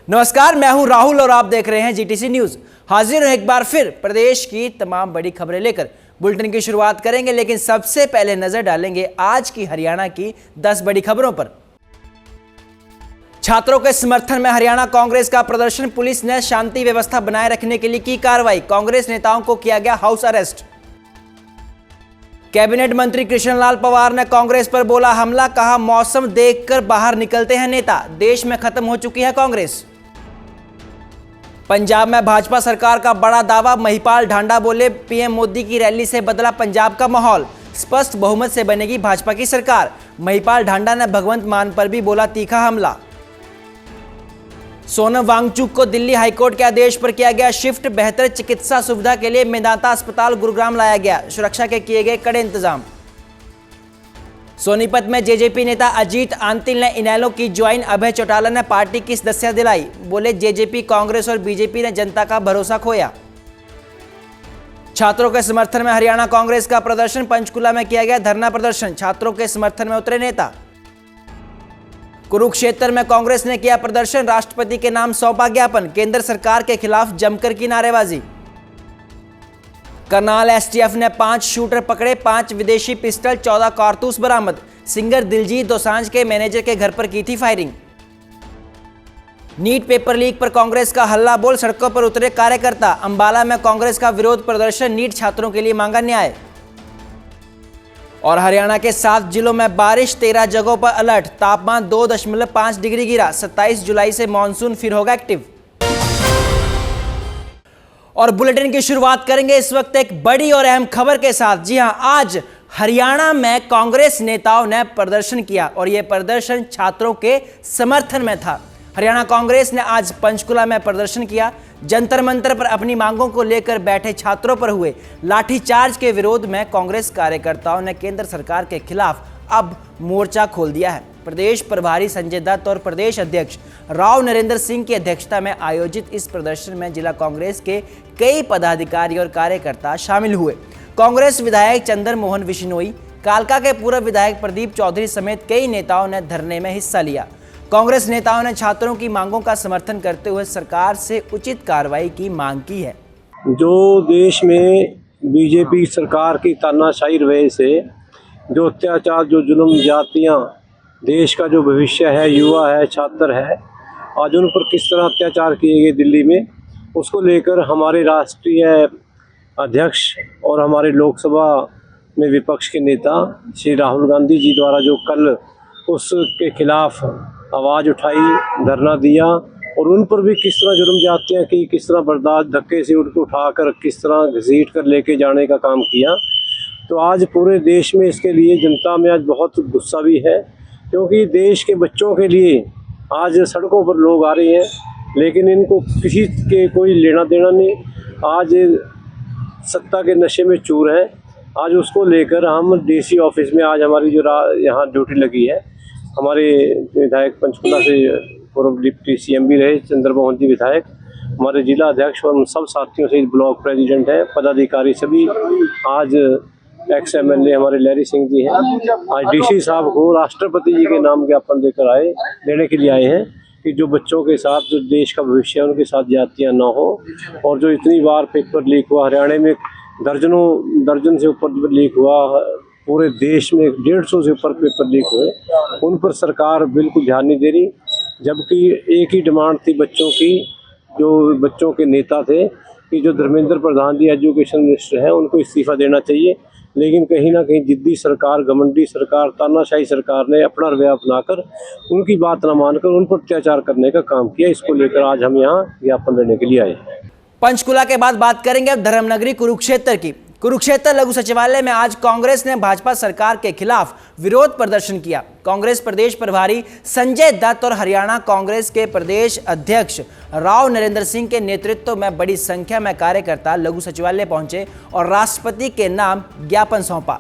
नमस्कार, मैं हूं राहुल और आप देख रहे हैं जीटीसी न्यूज। हाजिर हूं एक बार फिर प्रदेश की तमाम बड़ी खबरें लेकर। बुलेटिन की शुरुआत करेंगे, लेकिन सबसे पहले नजर डालेंगे आज की हरियाणा की 10 बड़ी खबरों पर। छात्रों के समर्थन में हरियाणा कांग्रेस का प्रदर्शन, पुलिस ने शांति व्यवस्था बनाए रखने के लिए की कार्रवाई, कांग्रेस नेताओं को किया गया हाउस अरेस्ट। कैबिनेट मंत्री कृष्णलाल पंवार ने कांग्रेस पर बोला हमला, कहा मौसम देखकर बाहर निकलते हैं नेता, देश में खत्म हो चुकी है कांग्रेस। पंजाब में भाजपा सरकार का बड़ा दावा, महिपाल ढांडा बोले पीएम मोदी की रैली से बदला पंजाब का माहौल, स्पष्ट बहुमत से बनेगी भाजपा की सरकार। महिपाल ढांडा ने भगवंत मान पर भी बोला तीखा हमला। सोनम वांगचुक को दिल्ली हाईकोर्ट के आदेश पर किया गया शिफ्ट, बेहतर चिकित्सा सुविधा के लिए मेदांता अस्पताल गुरुग्राम लाया गया, सुरक्षा के किए गए कड़े इंतजाम। सोनीपत में जेजेपी नेता अजीत आंतिल ने इनेलो की ज्वाइन, अभय चौटाला ने पार्टी की सदस्यता दिलाई, बोले जेजेपी, कांग्रेस और बीजेपी ने जनता का भरोसा खोया। छात्रों के समर्थन में हरियाणा कांग्रेस का प्रदर्शन, पंचकुला में किया गया धरना प्रदर्शन, छात्रों के समर्थन में उतरे नेता। कुरुक्षेत्र में कांग्रेस ने किया प्रदर्शन, राष्ट्रपति के नाम सौंपा ज्ञापन, केंद्र सरकार के खिलाफ जमकर की नारेबाजी। करनाल एसटीएफ ने 5 शूटर पकड़े, 5 विदेशी पिस्टल, 14 कारतूस बरामद, सिंगर दिलजीत दोसांझ के मैनेजर के घर पर की थी फायरिंग। नीट पेपर लीक पर कांग्रेस का हल्ला बोल, सड़कों पर उतरे कार्यकर्ता, अंबाला में कांग्रेस का विरोध प्रदर्शन, नीट छात्रों के लिए मांगा न्याय। और हरियाणा के 7 जिलों में बारिश, 13 जगहों पर अलर्ट, तापमान 2.5 डिग्री गिरा, 27 जुलाई से मानसून फिर होगा एक्टिव। और बुलेटिन की शुरुआत करेंगे इस वक्त एक बड़ी और अहम खबर के साथ। जी हां, आज हरियाणा में कांग्रेस नेताओं ने प्रदर्शन किया और यह प्रदर्शन छात्रों के समर्थन में था। हरियाणा कांग्रेस ने आज पंचकुला में प्रदर्शन किया, जंतर मंतर पर अपनी मांगों को लेकर बैठे छात्रों पर हुए लाठीचार्ज के विरोध में कांग्रेस कार्यकर्ताओं ने केंद्र सरकार के खिलाफ अब मोर्चा खोल दिया है। प्रदेश प्रभारी संजय दत्त और प्रदेश अध्यक्ष राव नरेंद्र सिंह की अध्यक्षता में आयोजित इस प्रदर्शन में जिला कांग्रेस के कई पदाधिकारी और कार्यकर्ता शामिल हुए। कांग्रेस विधायक चंद्र मोहन बिश्नोई, कालका के पूर्व विधायक प्रदीप चौधरी समेत कई नेताओं ने धरने में हिस्सा लिया। कांग्रेस नेताओं ने छात्रों की मांगों का समर्थन करते हुए सरकार से उचित कार्रवाई की मांग की है। जो देश में बीजेपी सरकार की तानाशाही रवैये से जो अत्याचार, जो जुल्म, जातियाँ, देश का जो भविष्य है, युवा है, छात्र है, आज उन पर किस तरह अत्याचार किए गए दिल्ली में, उसको लेकर हमारे राष्ट्रीय अध्यक्ष और हमारे लोकसभा में विपक्ष के नेता श्री राहुल गांधी जी द्वारा जो कल उसके खिलाफ आवाज़ उठाई, धरना दिया और उन पर भी किस तरह जुर्म जातियाँ की, किस तरह बर्दाश्त, धक्के से उनको उठाकर किस तरह घसीट कर लेके जाने का काम किया। तो आज पूरे देश में इसके लिए जनता में आज बहुत गुस्सा भी है, क्योंकि देश के बच्चों के लिए आज सड़कों पर लोग आ रहे हैं, लेकिन इनको किसी के कोई लेना देना नहीं। आज सत्ता के नशे में चूर हैं। आज उसको लेकर हम डीसी ऑफिस में, आज हमारी जो यहाँ ड्यूटी लगी है, हमारे विधायक पंचकुला से पूर्व डिप्टी सीएम भी रहे चंद्र मोहन जी विधायक, हमारे जिला अध्यक्ष और उन सब साथियों से, ब्लॉक प्रेसिडेंट है, पदाधिकारी सभी, आज एक्स एमएलए हमारे लहरी सिंह जी हैं, आज डीसी साहब को राष्ट्रपति जी के नाम ज्ञापन देने के लिए आए हैं कि जो बच्चों के साथ, जो देश का भविष्य है, उनके साथ जातियाँ ना हो। और जो इतनी बार पेपर लीक हुआ, हरियाणा में दर्जन से ऊपर लीक हुआ, पूरे देश में 150 से ऊपर पेपर लीक हुए, उन पर सरकार बिल्कुल ध्यान नहीं दे रही। जबकि एक ही डिमांड थी बच्चों की, जो बच्चों के नेता थे कि जो धर्मेंद्र प्रधान जी एजुकेशन मिनिस्टर हैं, उनको इस्तीफा देना चाहिए। लेकिन कहीं ना कहीं जिद्दी सरकार, घमंडी सरकार, तानाशाही सरकार ने अपना रवैया अपनाकर उनकी बात न मानकर उन पर अत्याचार करने का काम किया। इसको लेकर आज हम यहाँ ज्ञापन देने के लिए आए। पंचकुला के बाद बात करेंगे अब धर्मनगरी कुरुक्षेत्र की। कुरुक्षेत्र लघु सचिवालय में आज कांग्रेस ने भाजपा सरकार के खिलाफ विरोध प्रदर्शन किया। कांग्रेस प्रदेश प्रभारी संजय दत्त और हरियाणा कांग्रेस के प्रदेश अध्यक्ष राव नरेंद्र सिंह के नेतृत्व में बड़ी संख्या में कार्यकर्ता लघु सचिवालय पहुंचे और राष्ट्रपति के नाम ज्ञापन सौंपा।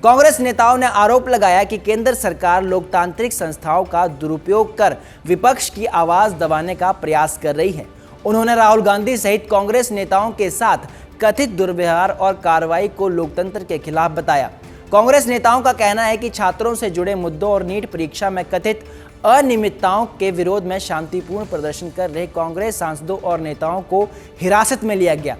कांग्रेस नेताओं ने आरोप लगाया कि केंद्र सरकार लोकतांत्रिक संस्थाओं का दुरुपयोग कर विपक्ष की आवाज दबाने का प्रयास कर रही है। उन्होंने राहुल गांधी सहित कांग्रेस नेताओं के साथ कथित दुर्व्यवहार और कार्रवाई को लोकतंत्र के खिलाफ बताया। कांग्रेस नेताओं का कहना है कि छात्रों से जुड़े मुद्दों और नीट परीक्षा में कथित अनियमितताओं के विरोध में शांतिपूर्ण प्रदर्शन कर रहे कांग्रेस सांसदों और नेताओं को हिरासत में लिया गया।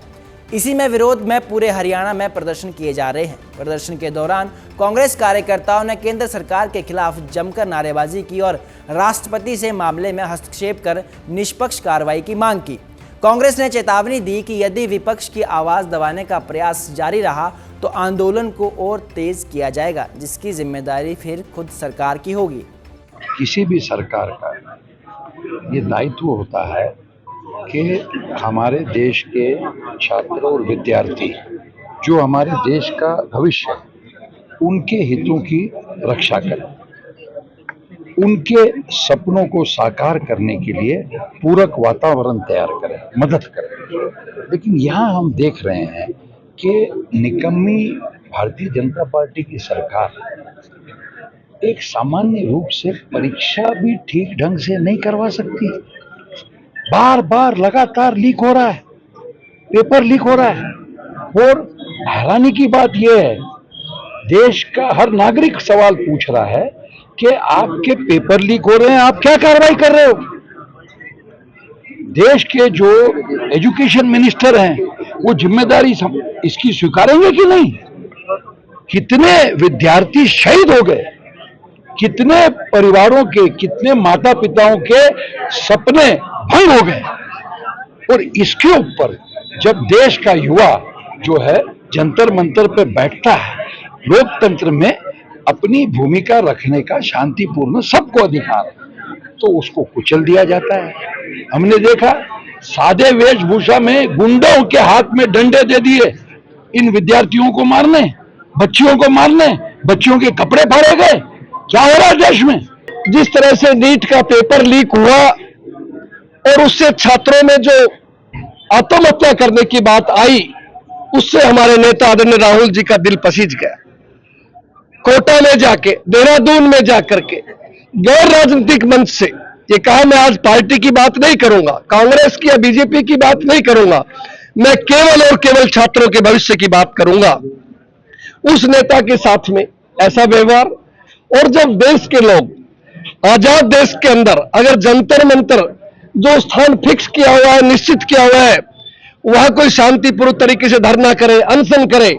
इसी में विरोध में पूरे हरियाणा में प्रदर्शन किए जा रहे हैं। प्रदर्शन के दौरान कांग्रेस कार्यकर्ताओं ने केंद्र सरकार के खिलाफ जमकर नारेबाजी की और राष्ट्रपति से मामले में हस्तक्षेप कर निष्पक्ष कार्रवाई की मांग की। कांग्रेस ने चेतावनी दी कि यदि विपक्ष की आवाज दबाने का प्रयास जारी रहा तो आंदोलन को और तेज किया जाएगा, जिसकी जिम्मेदारी फिर खुद सरकार की होगी। किसी भी सरकार का ये दायित्व होता है कि हमारे देश के छात्र और विद्यार्थी जो हमारे देश का भविष्य है, उनके हितों की रक्षा करें, उनके सपनों को साकार करने के लिए पूरक वातावरण तैयार करें, मदद करें। लेकिन यहाँ हम देख रहे हैं कि निकम्मी भारतीय जनता पार्टी की सरकार एक सामान्य रूप से परीक्षा भी ठीक ढंग से नहीं करवा सकती। बार बार लगातार लीक हो रहा है, पेपर लीक हो रहा है। और हैरानी की बात यह है, देश का हर नागरिक सवाल पूछ रहा है कि आपके पेपर लीक हो रहे हैं, आप क्या कार्रवाई कर रहे हो? देश के जो एजुकेशन मिनिस्टर हैं वो जिम्मेदारी इसकी स्वीकारेंगे कि नहीं? कितने विद्यार्थी शहीद हो गए, कितने परिवारों के, कितने माता पिताओं के सपने भंग हो गए। और इसके ऊपर जब देश का युवा जो है जंतर मंतर पे बैठता है, लोकतंत्र में अपनी भूमिका रखने का शांतिपूर्ण सबको अधिकार है, तो उसको कुचल दिया जाता है। हमने देखा सादे वेशभूषा में गुंडों के हाथ में डंडे दे दिए इन विद्यार्थियों को मारने, बच्चियों को मारने, बच्चियों के कपड़े फाड़े गए। क्या हो रहा है देश में? जिस तरह से नीट का पेपर लीक हुआ और उससे छात्रों में जो आत्महत्या करने की बात आई, उससे हमारे नेता आदरणीय राहुल जी का दिल पसीज गया। कोटा में जाके, देहरादून में जाकर के गैर राजनीतिक मंच से ये कहा, मैं आज पार्टी की बात नहीं करूंगा, कांग्रेस की या बीजेपी की बात नहीं करूंगा, मैं केवल और केवल छात्रों के भविष्य की बात करूंगा। उस नेता के साथ में ऐसा व्यवहार। और जब देश के लोग, आजाद देश के अंदर अगर जंतर मंतर जो स्थान फिक्स किया हुआ है, निश्चित किया हुआ है, वहां कोई शांतिपूर्ण तरीके से धरना करे, अनशन करे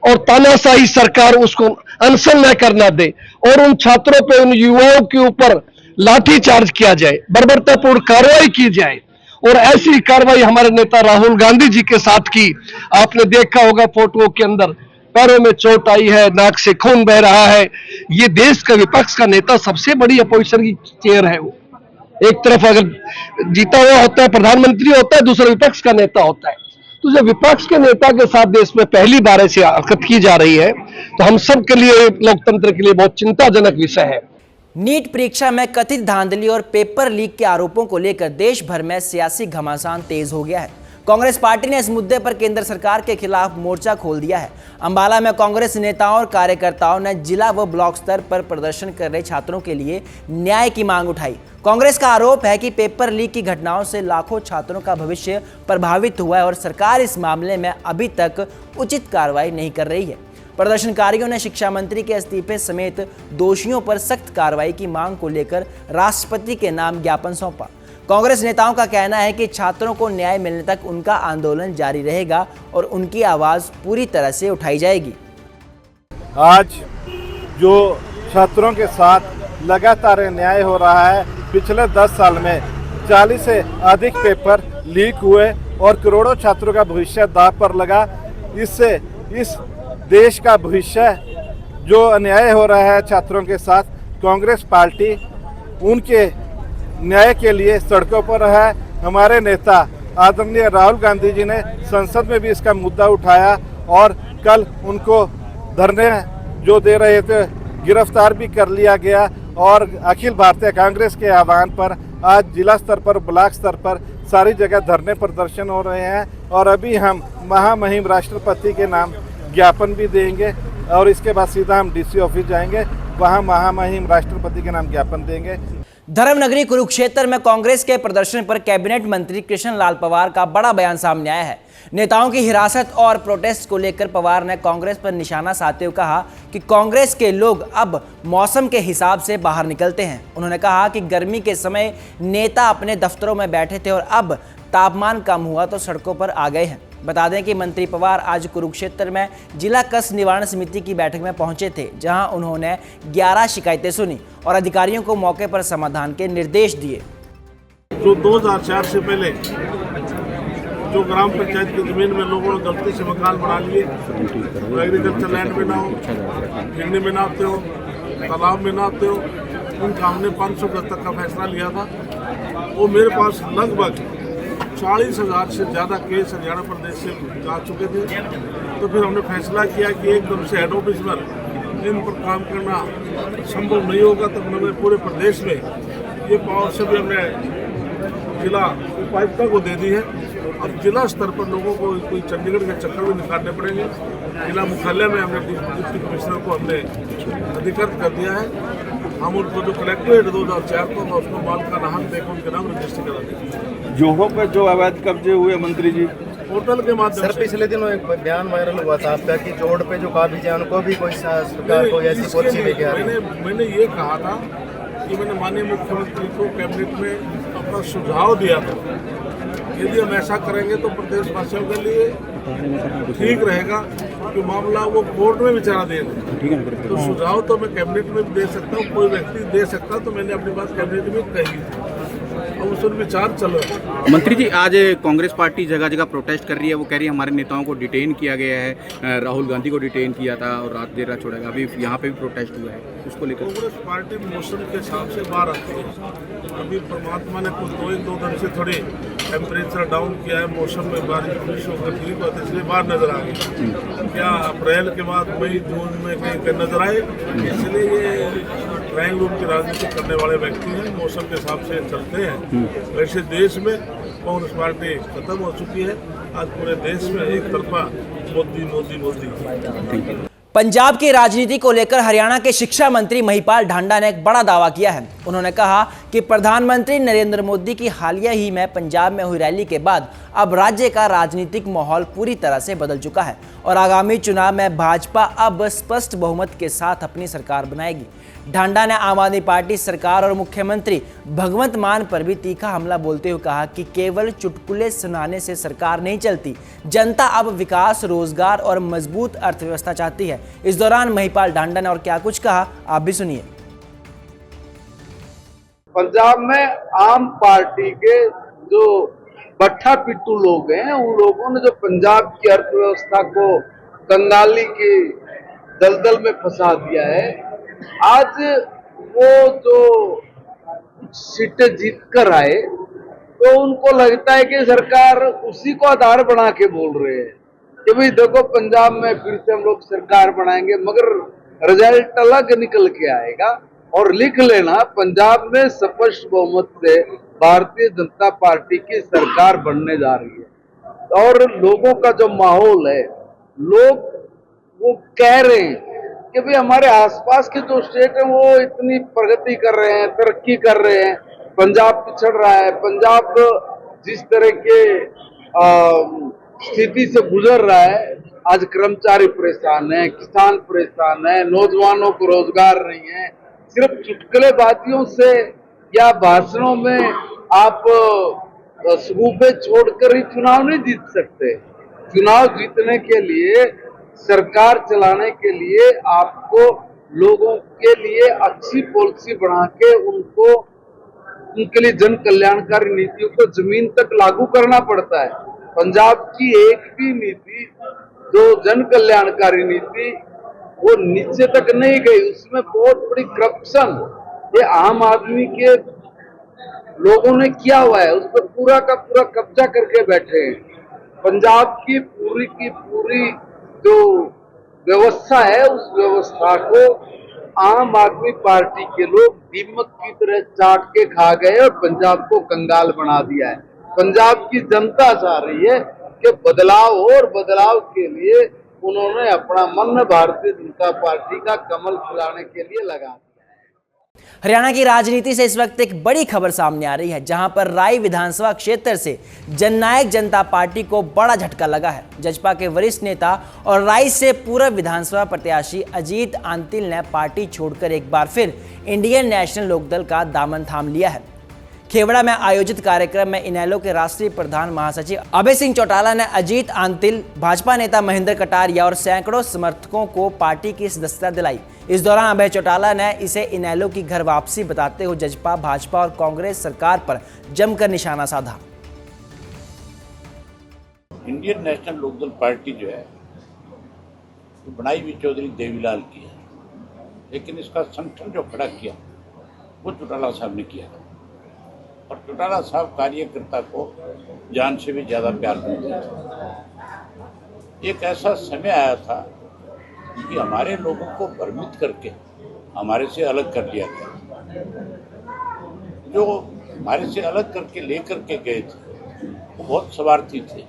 और तानाशाही सरकार उसको अनशन न करना दे और उन छात्रों पे, उन युवाओं के ऊपर लाठी चार्ज किया जाए, बर्बरतापूर्ण कार्रवाई की जाए। और ऐसी कार्रवाई हमारे नेता राहुल गांधी जी के साथ की। आपने देखा होगा फोटो के अंदर पैरों में चोट आई है, नाक से खून बह रहा है। ये देश का विपक्ष का नेता, सबसे बड़ी अपोजिशन की चेयर है वो। एक तरफ अगर जीता हुआ होता है प्रधानमंत्री होता है, दूसरा विपक्ष का नेता होता है। तो जब विपक्ष के नेता के साथ देश में पहली बार ऐसी हरकत की जा रही है तो हम सब के लिए, लोकतंत्र के लिए बहुत चिंताजनक विषय है। नीट परीक्षा में कथित धांधली और पेपर लीक के आरोपों को लेकर देश भर में सियासी घमासान तेज हो गया है। कांग्रेस पार्टी ने इस मुद्दे पर केंद्र सरकार के खिलाफ मोर्चा खोल दिया है। अंबाला में कांग्रेस नेताओं और कार्यकर्ताओं ने जिला व ब्लॉक स्तर पर प्रदर्शन कर रहे छात्रों के लिए न्याय की मांग उठाई। कांग्रेस का आरोप है कि पेपर लीक की घटनाओं से लाखों छात्रों का भविष्य प्रभावित हुआ है और सरकार इस मामले में अभी तक उचित कार्रवाई नहीं कर रही है। प्रदर्शनकारियों ने शिक्षा मंत्री के इस्तीफे समेत दोषियों पर सख्त कार्रवाई की मांग को लेकर राष्ट्रपति के नाम ज्ञापन सौंपा। कांग्रेस नेताओं का कहना है कि छात्रों को न्याय मिलने तक उनका आंदोलन जारी रहेगा और उनकी आवाज पूरी तरह से उठाई जाएगी। आज जो छात्रों के साथ लगातार अन्याय हो रहा है, पिछले 10 साल में 40 से अधिक पेपर लीक हुए और करोड़ों छात्रों का भविष्य दांव पर लगा। इससे इस देश का भविष्य जो अन्याय हो रहा है छात्रों के साथ, कांग्रेस पार्टी उनके न्याय के लिए सड़कों पर है। हमारे नेता आदरणीय राहुल गांधी जी ने संसद में भी इसका मुद्दा उठाया और कल उनको धरने जो दे रहे थे गिरफ्तार भी कर लिया गया। और अखिल भारतीय कांग्रेस के आह्वान पर आज जिला स्तर पर, ब्लॉक स्तर पर सारी जगह धरने प्रदर्शन हो रहे हैं। और अभी हम महामहिम राष्ट्रपति के नाम ज्ञापन भी देंगे और इसके बाद सीधा हम डीसी ऑफिस जाएंगे, वहां महामहिम राष्ट्रपति के नाम ज्ञापन देंगे। धर्मनगरी कुरुक्षेत्र में कांग्रेस के प्रदर्शन पर कैबिनेट मंत्री कृष्ण लाल पंवार का बड़ा बयान सामने आया है। नेताओं की हिरासत और प्रोटेस्ट को लेकर पंवार ने कांग्रेस पर निशाना साधते हुए कहा कि कांग्रेस के लोग अब मौसम के हिसाब से बाहर निकलते हैं। उन्होंने कहा कि गर्मी के समय नेता अपने दफ्तरों में बैठे थे और अब तापमान कम हुआ तो सड़कों पर आ गए हैं। बता दें कि मंत्री पंवार आज कुरुक्षेत्र में जिला कष्ट निवारण समिति की बैठक में पहुंचे थे, जहां उन्होंने 11 शिकायतें सुनी और अधिकारियों को मौके पर समाधान के निर्देश दिए। जो 2004 से पहले जो ग्राम पंचायत की जमीन में लोगों ने गलती से मकान बना लिए, एग्रीकल्चर लैंड में ना हो, गिरने में ना आते हो, तालाब में ना आते हो, उनका हमने 500 गज तक का फैसला लिया था। वो मेरे पास लगभग 40,000 से ज़्यादा केस हरियाणा प्रदेश से जा चुके थे। तो फिर हमने फैसला किया कि एकदम से हेड ऑफिस पर इन पर काम करना संभव नहीं होगा। तब हमने पूरे प्रदेश में ये पावर से भी हमने जिला उपायुक्तों को दे दी है। अब जिला स्तर पर लोगों को कोई चंडीगढ़ के चक्कर में निकालने पड़ेंगे। जिला मुख्यालय में हमने डिप्टी कमिश्नर को हमने अधिकृत कर दिया है। हम उनको जो कलेक्ट्रेट 2004 को था उसको माल का नाम देकर उनके नाम रजिस्टर करा देंगे। जोहों पे जो अवैध कब्जे हुए मंत्री जी, पोर्टल के माध्यम सर से पिछले दिनों एक बयान वायरल हुआ था आपका कि जोड़ पे जो काबिज है उनको भी कोई सरकार को ऐसी पॉलिसी लेके आ रही है। मैंने ये कहा था कि मैंने माननीय मुख्यमंत्री को कैबिनेट में अपना सुझाव दिया था। यदि हम ऐसा करेंगे तो प्रदेशवासियों के लिए ठीक रहेगा कि मामला वो कोर्ट में विचारा देंगे। तो सुझाव तो मैं कैबिनेट में भी दे सकता हूँ, कोई व्यक्ति दे सकता, तो मैंने अपनी बात कैबिनेट में कही थी। अब उस पर विचार चल रहा है। मंत्री जी आज कांग्रेस पार्टी जगह जगह प्रोटेस्ट कर रही है। वो कह रही है हमारे नेताओं को डिटेन किया गया है, राहुल गांधी को डिटेन किया था और रात देर रात छोड़ेगा। अभी यहाँ पे भी प्रोटेस्ट हुआ है, उसको लेकर कांग्रेस पार्टी मौसम के हिसाब से बाहर आती है। अभी परमात्मा ने कुछ 2 दिन से थोड़ी टेम्परेचर डाउन किया है, मौसम में बारिश होकर ठीक होती है, इसलिए बाहर नजर आ गई। क्या अप्रैल के बाद मई जून में कहीं नजर आए, इसलिए ये ड्राइंग रूम की राजनीति करने वाले व्यक्ति हैं, मौसम के हिसाब से चलते हैं। वैसे देश में कांग्रेस पार्टी खत्म हो चुकी है। आज पूरे देश में एक तरफा मोदी मोदी मोदी। पंजाब की राजनीति को लेकर हरियाणा के शिक्षा मंत्री महिपाल ढांडा ने एक बड़ा दावा किया है। उन्होंने कहा कि प्रधानमंत्री नरेंद्र मोदी की हालिया ही में पंजाब में हुई रैली के बाद अब राज्य का राजनीतिक माहौल पूरी तरह से बदल चुका है और आगामी चुनाव में भाजपा अब स्पष्ट बहुमत के साथ अपनी सरकार बनाएगी। ढांडा ने आम आदमी पार्टी सरकार और मुख्यमंत्री भगवंत मान पर भी तीखा हमला बोलते हुए कहा कि केवल चुटकुले सुनाने से सरकार नहीं चलती, जनता अब विकास, रोजगार और मजबूत अर्थव्यवस्था चाहती है। इस दौरान महिपाल ढांडा ने और क्या कुछ कहा, आप भी सुनिए। पंजाब में आम पार्टी के जो बट्ठा पिट्टू लोग हैं, उन लोगों ने जो पंजाब की अर्थव्यवस्था को कंगाली की दलदल में फंसा दिया है, आज वो जो सीटें जीत कर आए तो उनको लगता है कि सरकार उसी को आधार बना के बोल रहे हैं कि भाई देखो पंजाब में फिर से हम लोग सरकार बनाएंगे, मगर रिजल्ट अलग निकल के आएगा। और लिख लेना, पंजाब में स्पष्ट बहुमत से भारतीय जनता पार्टी की सरकार बनने जा रही है। और लोगों का जो माहौल है, लोग वो कह रहे हैं कि भाई हमारे आसपास के जो स्टेट है वो इतनी प्रगति कर रहे हैं, तरक्की कर रहे हैं, पंजाब पिछड़ रहा है। पंजाब जिस तरह के स्थिति से गुजर रहा है, आज कर्मचारी परेशान है, किसान परेशान है, नौजवानों को रोजगार नहीं है। सिर्फ चुटकुलेबाजियों से या भाषणों में आप सूबे छोड़कर ही चुनाव नहीं जीत सकते। चुनाव जीतने के लिए, सरकार चलाने के लिए आपको लोगों के लिए अच्छी पॉलिसी बना के उनके लिए जन कल्याणकारी नीतियों को जमीन तक लागू करना पड़ता है। पंजाब की एक भी नीति, जो जन कल्याणकारी नीति, वो नीचे तक नहीं गई। उसमें बहुत बड़ी करप्शन ये आम आदमी के लोगों ने किया हुआ है, उस पर पूरा का पूरा कब्जा करके बैठे हैं। पंजाब की पूरी जो व्यवस्था है, उस व्यवस्था को आम आदमी पार्टी के लोग दीमक की तरह चाट के खा गए और पंजाब को कंगाल बना दिया है। पंजाब की जनता चाह रही है कि बदलाव हो, और बदलाव के लिए उन्होंने अपना मन भारतीय जनता पार्टी का कमल खिलाने के लिए लगा दिया। हरियाणा की राजनीति से इस वक्त एक बड़ी खबर सामने आ रही है, जहां पर राई विधानसभा क्षेत्र से जननायक जनता पार्टी को बड़ा झटका लगा है। जजपा के वरिष्ठ नेता और राई से पूर्व विधानसभा प्रत्याशी अजीत आंतिल ने पार्टी छोड़कर एक बार फिर इंडियन नेशनल लोकदल का दामन थाम लिया है। खेवड़ा में आयोजित कार्यक्रम में इनेलो के राष्ट्रीय प्रधान महासचिव अभय सिंह चौटाला ने अजीत आंतिल, भाजपा नेता महेंद्र कटारिया और सैकड़ों समर्थकों को पार्टी की सदस्यता दिलाई। इस दौरान अभय चौटाला ने इसे इनेलो की घर वापसी बताते हुए जजपा, भाजपा और कांग्रेस सरकार पर जमकर निशाना साधा। इंडियन नेशनल लोकदल पार्टी जो है तो बनाई हुई चौधरी देवीलाल की है, लेकिन इसका संगठन जो खड़ा किया वो चौटाला साहब ने किया और चौटाला साहब कार्यकर्ता को जान से भी ज्यादा प्यार करते थे। एक ऐसा समय आया था कि हमारे लोगों को भ्रमित करके हमारे से अलग कर दिया गया। जो हमारे से अलग करके लेकर के गए थे वो बहुत स्वार्थी थे,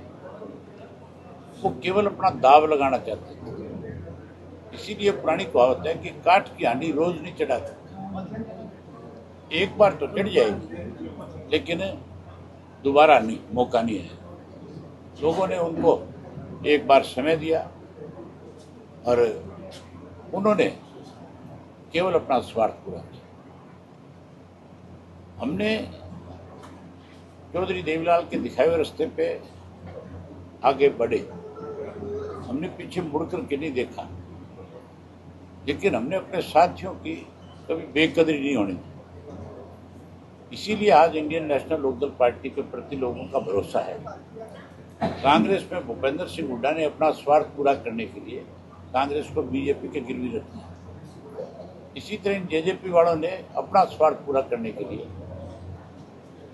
वो केवल अपना दाव लगाना चाहते थे। इसीलिए पुरानी कहावत है कि काठ की हांडी रोज नहीं चढ़ाती, एक बार तो चढ़ जाएगी लेकिन दोबारा नहीं, मौका नहीं है। लोगों ने उनको एक बार समय दिया और उन्होंने केवल अपना स्वार्थ पूरा किया। हमने चौधरी देवीलाल के दिखाए हुए रास्ते पे आगे बढ़े, हमने पीछे मुड़ करके नहीं देखा, लेकिन हमने अपने साथियों की कभी बेकदरी नहीं होने दी। इसीलिए आज इंडियन नेशनल लोकदल पार्टी के प्रति लोगों का भरोसा है। कांग्रेस में भूपेंद्र सिंह हुड्डा ने अपना स्वार्थ पूरा करने के लिए कांग्रेस को बीजेपी के गिरवी रख दिया। इसी तरह इन जेजेपी वालों ने अपना स्वार्थ पूरा करने के लिए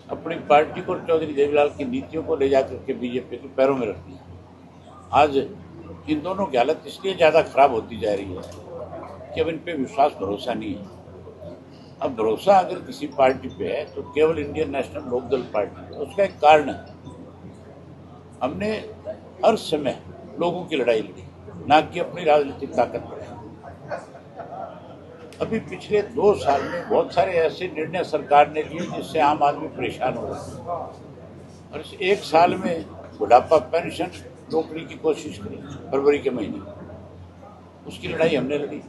अपनी पार्टी को चौधरी देवीलाल की नीतियों को ले जाकर के बीजेपी के पैरों में रख दिया। आज इन दोनों की हालत इसलिए ज़्यादा खराब होती जा रही है कि अब इन पे विश्वास भरोसा नहीं है। अब भरोसा अगर किसी पार्टी पे है तो केवल इंडियन नेशनल लोकदल पार्टी पे। उसका एक कारण है, हमने हर समय लोगों की लड़ाई लड़ी, ना कि अपनी राजनीतिक ताकत बढ़ाई। अभी पिछले 2 साल में बहुत सारे ऐसे निर्णय सरकार ने लिए जिससे आम आदमी परेशान हो रहा है, और इस 1 साल में बुढ़ापा पेंशन रोकने की कोशिश करी फरवरी के महीने, उसकी लड़ाई हमने लड़ी।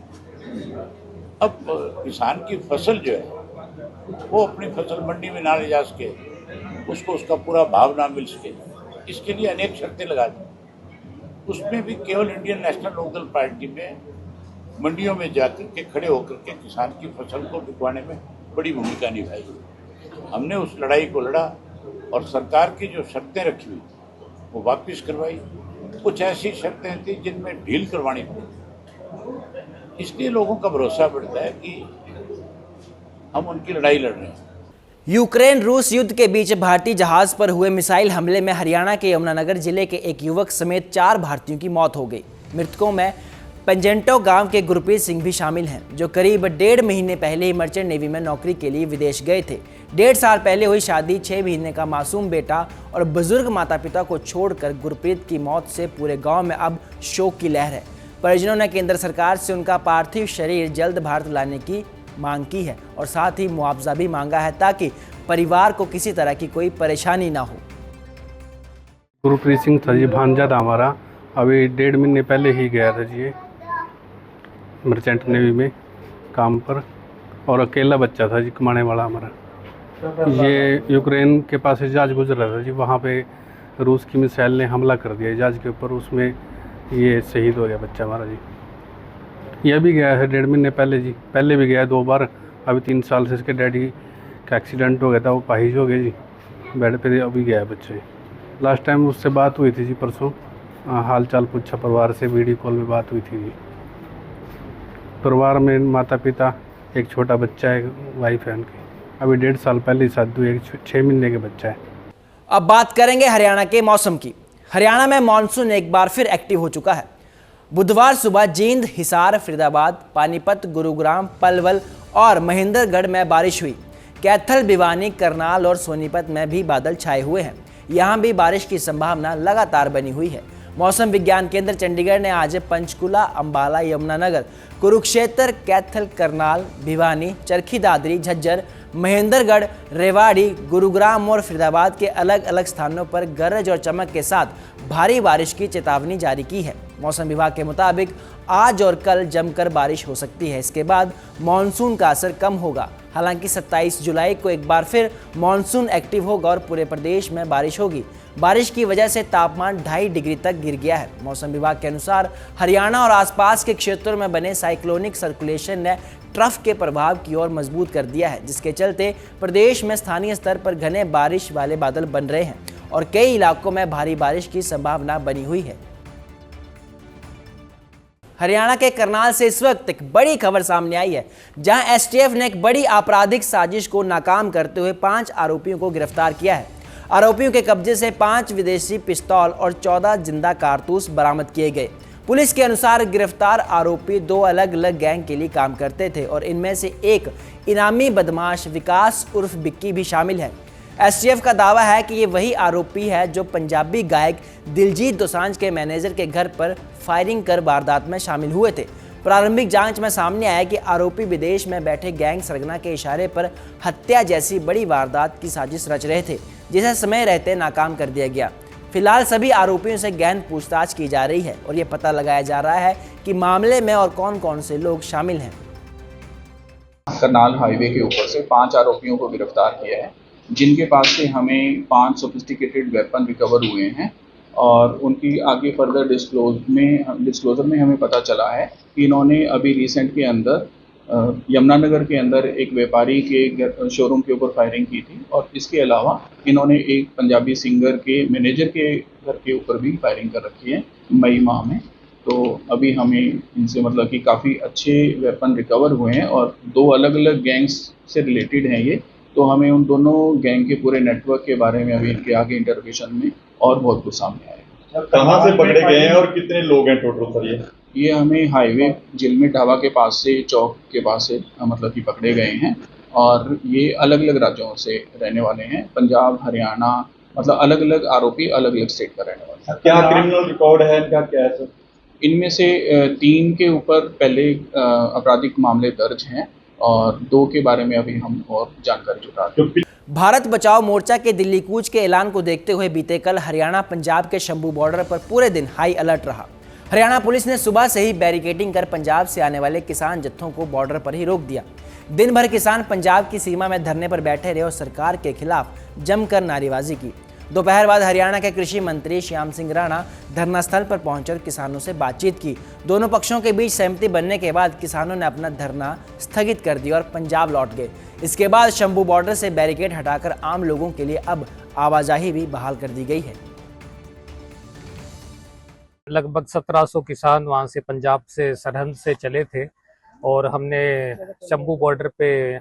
अब किसान की फसल जो है वो अपनी फसल मंडी में ना ले जा सके, उसको उसका पूरा भाव ना मिल सके, इसके लिए अनेक शर्तें लगा दी। उसमें भी केवल इंडियन नेशनल लोकदल पार्टी में मंडियों में जाकर के खड़े होकर के किसान की फसल को बिकवाने में बड़ी भूमिका निभाई। हमने उस लड़ाई को लड़ा और सरकार की जो शर्तें रखी हुई वो वापस करवाई। कुछ ऐसी शर्तें थी जिनमें ढील करवानी पड़ी, इसलिए लोगों का भरोसा बढ़ता है कि हम उनकी लड़ाई लड़ रहे हैं। यूक्रेन रूस युद्ध के बीच भारतीय जहाज पर हुए मिसाइल हमले में हरियाणा के यमुनानगर जिले के एक युवक समेत 4 भारतीयों की मौत हो गई। मृतकों में पंजेंटो गांव के गुरप्रीत सिंह भी शामिल हैं, जो करीब 1.5 महीने पहले ही मर्चेंट नेवी में नौकरी के लिए विदेश गए थे। 1.5 साल पहले हुई शादी, 6 महीने का मासूम बेटा और बुजुर्ग माता पिता को छोड़कर गुरप्रीत की मौत से पूरे गाँव में अब शोक की लहर है। परिजनों ने केंद्र सरकार से उनका पार्थिव शरीर जल्द भारत लाने की मांग की है और साथ ही मुआवजा भी मांगा है ताकि परिवार को किसी तरह की कोई परेशानी ना हो। गुरप्रीत सिंह था जी, भांजा था हमारा। अभी 1.5 महीने पहले ही गया था जी, मर्चेंट नेवी में काम पर, और अकेला बच्चा था जी, कमाने वाला हमारा। ये यूक्रेन के पास से जहाज गुजर रहा था जी, वहाँ पे रूस की मिसाइल ने हमला कर दिया जहाज के ऊपर, उसमें ये शहीद हो गया बच्चा हमारा जी। यह भी गया है 1.5 महीने पहले जी, पहले भी गया 2 बार। अभी 3 साल से इसके डैडी का एक्सीडेंट हो गया था, वो पाहिज हो गए जी, बेड पे अभी गया है बच्चे। लास्ट टाइम उससे बात हुई थी जी परसों, हाल चाल पूछा परिवार से, वीडियो कॉल में बात हुई थी जी। परिवार में माता पिता, एक छोटा बच्चा है, वाइफ है उनकी। अभी 1.5 साल पहले शादी हुई, एक 6 महीने का बच्चा है। अब बात करेंगे हरियाणा के मौसम की। हरियाणा में मानसून एक बार फिर एक्टिव हो चुका है। बुधवार सुबह जींद, हिसार, फरीदाबाद, पानीपत, गुरुग्राम, पलवल और महेंद्रगढ़ में बारिश हुई। कैथल, भिवानी, करनाल और सोनीपत में भी बादल छाए हुए हैं। यहाँ भी बारिश की संभावना लगातार बनी हुई है। मौसम विज्ञान केंद्र चंडीगढ़ ने आज पंचकुला, अंबाला, यमुनानगर, कुरुक्षेत्र, कैथल, करनाल, भिवानी, चरखी दादरी, झज्जर, महेंद्रगढ़, रेवाड़ी, गुरुग्राम और फरीदाबाद के अलग अलग स्थानों पर गरज और चमक के साथ भारी बारिश की चेतावनी जारी की है। मौसम विभाग के मुताबिक आज और कल जमकर बारिश हो सकती है। इसके बाद मॉनसून का असर कम होगा। हालांकि 27 जुलाई को एक बार फिर मॉनसून एक्टिव होगा और पूरे प्रदेश में बारिश होगी। बारिश की वजह से तापमान 2.5 डिग्री तक गिर गया है। मौसम विभाग के अनुसार हरियाणा और आसपास के क्षेत्रों में बने साइक्लोनिक सर्कुलेशन ने ट्रफ के प्रभाव की ओर मजबूत कर दिया है, जिसके चलते प्रदेश में स्थानीय स्तर पर घने बारिश वाले बादल बन रहे हैं और कई इलाकों में भारी बारिश की संभावना बनी हुई है। हरियाणा के करनाल से इस वक्त एक बड़ी खबर सामने आई है, जहां एसटीएफ ने एक बड़ी आपराधिक साजिश को नाकाम करते हुए 5 आरोपियों को गिरफ्तार किया है। आरोपियों के कब्जे से 5 विदेशी पिस्तौल और 14 जिंदा कारतूस बरामद किए गए। पुलिस के अनुसार गिरफ्तार आरोपी 2 अलग अलग गैंग के लिए काम करते थे और इनमें से एक इनामी बदमाश विकास उर्फ बिक्की भी शामिल है। एसटीएफ का दावा है कि ये वही आरोपी है जो पंजाबी गायक दिलजीत दोसांझ के मैनेजर के घर पर फायरिंग कर वारदात में शामिल हुए थे। प्रारंभिक जांच में सामने आया कि आरोपी विदेश में बैठे गैंग सरगना के इशारे पर हत्या जैसी बड़ी वारदात की साजिश रच रहे थे, जिसे समय रहते नाकाम कर दिया गया। फिलहाल सभी आरोपियों से गहन पूछताछ की जा रही है और ये पता लगाया जा रहा है कि मामले में और कौन कौन से लोग शामिल हैं। करनाल हाईवे के ऊपर से 5 आरोपियों को गिरफ्तार किया है, जिनके पास से हमें 5 सोफिस्टिकेटेड वेपन रिकवर हुए हैं और उनकी आगे फर्दर डिस्क्लोजर में हमें पता चला है कि इन्होंने अभी रिसेंट के अंदर यमुनानगर के अंदर एक व्यापारी के शोरूम के ऊपर फायरिंग की थी और इसके अलावा इन्होंने एक पंजाबी सिंगर के मैनेजर के घर के ऊपर भी फायरिंग कर रखी है मई माह में। तो अभी हमें इनसे मतलब कि काफ़ी अच्छे वेपन रिकवर हुए हैं और 2 अलग अलग गैंग्स से रिलेटेड हैं ये। तो हमें उन दोनों गैंग के पूरे नेटवर्क के बारे में अभी इनके आगे इंटरोगेशन में और बहुत कुछ सामने आएगा। कहाँ से पकड़े गए हैं और कितने लोग हैं टोटल सर? ये हमें हाईवे जिलमिट ढाबा के पास से, चौक के पास से मतलब कि पकड़े गए हैं और ये अलग अलग राज्यों से रहने वाले हैं, पंजाब, हरियाणा, मतलब अलग अलग आरोपी अलग अलग स्टेट का रहने वाले हैं। क्या क्रिमिनल रिकॉर्ड है इनका, क्या है सर? इनमें से 3 के ऊपर पहले आपराधिक मामले दर्ज हैं और 2 के बारे में अभी हम और जानकारी जुटा रहे हैं। भारत बचाओ मोर्चा के दिल्ली कूच के ऐलान को देखते हुए बीते कल हरियाणा पंजाब के शंभू बॉर्डर पर पूरे दिन हाई अलर्ट रहा। हरियाणा पुलिस ने सुबह से ही बैरिकेडिंग कर पंजाब से आने वाले किसान जत्थों को बॉर्डर पर ही रोक दिया। दिन भर किसान पंजाब की सीमा में धरने पर बैठे रहे और सरकार के खिलाफ जमकर नारेबाजी की। दोपहर बाद हरियाणा के कृषि मंत्री श्याम सिंह राणा धरनास्थल पर पहुंचकर किसानों से बातचीत की। दोनों पक्षों के बीच सहमति बनने के बाद किसानों ने अपना धरना स्थगित कर दिया और पंजाब लौट गए। इसके बाद शंभू बॉर्डर से बैरिकेड हटाकर आम लोगों के लिए अब आवाजाही भी बहाल कर दी गई है। लगभग 1700 किसान वहां से पंजाब से सरहद से चले थे और हमने शंभू बॉर्डर पे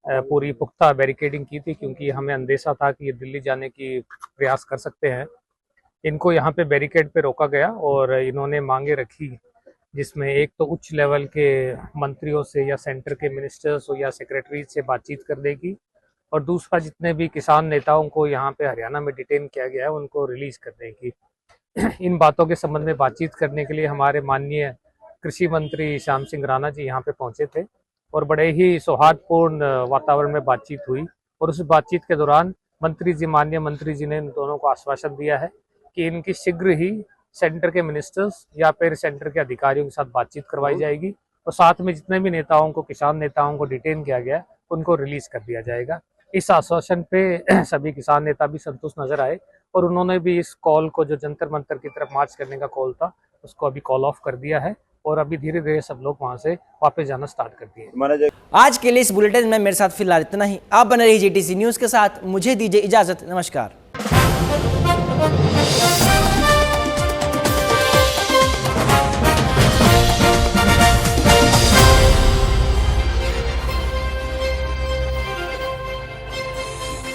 पूरी पुख्ता बैरिकेडिंग की थी, क्योंकि हमें अंदेशा था कि ये दिल्ली जाने की प्रयास कर सकते हैं। इनको यहाँ पे बैरिकेड पे रोका गया और इन्होंने मांगे रखी, जिसमें एक तो उच्च लेवल के मंत्रियों से या सेंटर के मिनिस्टर्स या सेक्रेटरी से बातचीत करने की, और दूसरा जितने भी किसान नेताओं को यहाँ पे हरियाणा में डिटेन किया गया है उनको रिलीज करने की। इन बातों के संबंध में बातचीत करने के लिए हमारे माननीय कृषि मंत्री श्याम सिंह राणा जी यहाँ पे पहुंचे थे और बड़े ही सौहार्दपूर्ण वातावरण में बातचीत हुई। और उस बातचीत के दौरान माननीय मंत्री जी ने इन दोनों को आश्वासन दिया है कि इनकी शीघ्र ही सेंटर के मिनिस्टर्स या फिर सेंटर के अधिकारियों के साथ बातचीत करवाई जाएगी और साथ में जितने भी नेताओं को, किसान नेताओं को डिटेन किया गया उनको रिलीज कर दिया जाएगा। इस आश्वासन पे सभी किसान नेता भी संतुष्ट नजर आए और उन्होंने भी इस कॉल को, जो जंतर मंतर की तरफ मार्च करने का कॉल था, उसको अभी कॉल ऑफ कर दिया है और अभी धीरे धीरे सब लोग वहां से वापस जाना स्टार्ट कर दिए। आज के लिए इस बुलेटिन में मेरे साथ फिलहाल इतना ही। आप बने रहिए जीटीसी न्यूज के साथ। मुझे दीजिए इजाजत। नमस्कार।